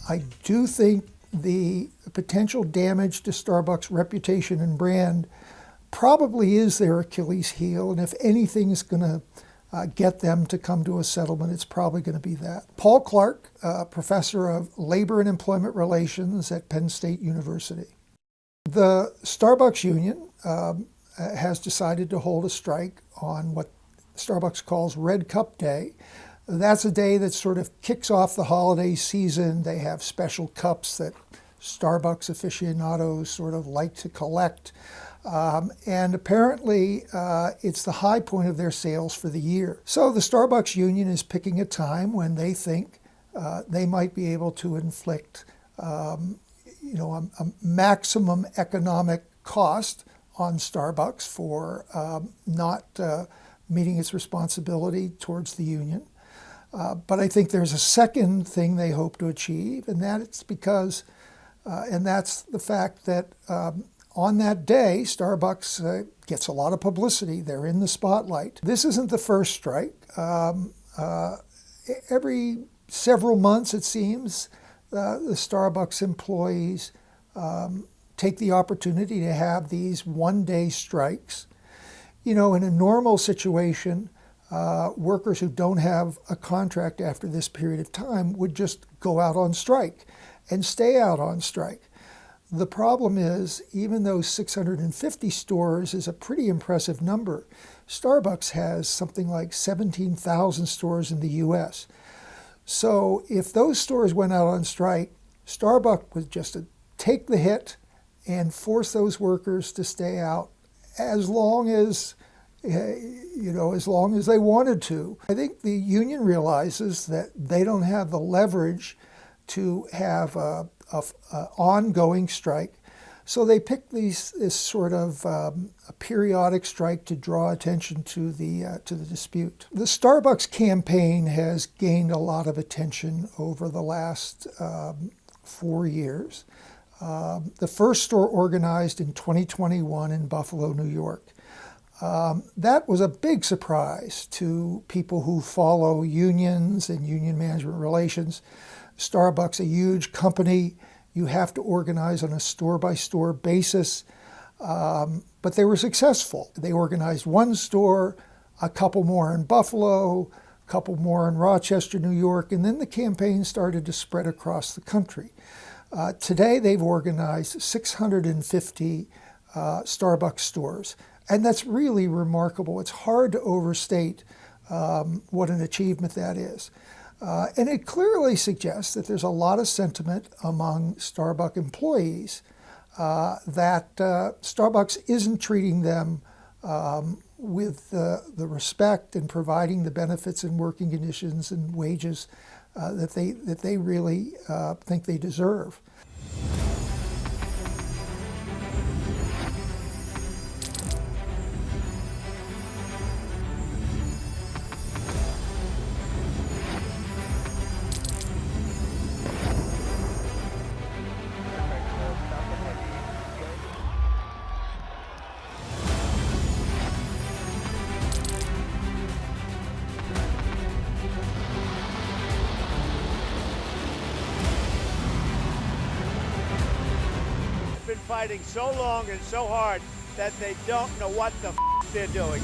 I do think the potential damage to Starbucks' reputation and brand probably is their Achilles heel, and if anything is going to get them to come to a settlement, it's probably going to be that. Paul Clark, professor of labor and employment relations at Penn State University. The Starbucks union has decided to hold a strike on what Starbucks calls Red Cup Day. That's a day that sort of kicks off the holiday season. They have special cups that Starbucks aficionados sort of like to collect. And apparently it's the high point of their sales for the year. So the Starbucks union is picking a time when they think they might be able to inflict a maximum economic cost on Starbucks for not meeting its responsibility towards the union. But I think there's a second thing they hope to achieve, and that's because, and that's the fact that on that day, Starbucks gets a lot of publicity. They're in the spotlight. This isn't the first strike. Every several months, it seems, the Starbucks employees take the opportunity to have these one-day strikes. You know, in a normal situation, workers who don't have a contract after this period of time would just go out on strike and stay out on strike. The problem is, even though 650 stores is a pretty impressive number, Starbucks has something like 17,000 stores in the US. So if those stores went out on strike, Starbucks would just take the hit and force those workers to stay out as long as as long as they wanted to. I think the union realizes that they don't have the leverage to have a ongoing strike, so they pick this sort of a periodic strike to draw attention to the dispute. The Starbucks campaign has gained a lot of attention over the last 4 years. The first store organized in 2021 in Buffalo, New York. That was a big surprise to people who follow unions and union management relations. Starbucks, a huge company, you have to organize on a store-by-store basis, but they were successful. They organized one store, a couple more in Buffalo, a couple more in Rochester, New York, and then the campaign started to spread across the country. Today, they've organized 650 Starbucks stores, and that's really remarkable. It's hard to overstate what an achievement that is. And it clearly suggests that there's a lot of sentiment among Starbucks employees that Starbucks isn't treating them with the respect and providing the benefits and working conditions and wages that they really think they deserve. Been fighting so long and so hard that they don't know what the they're doing.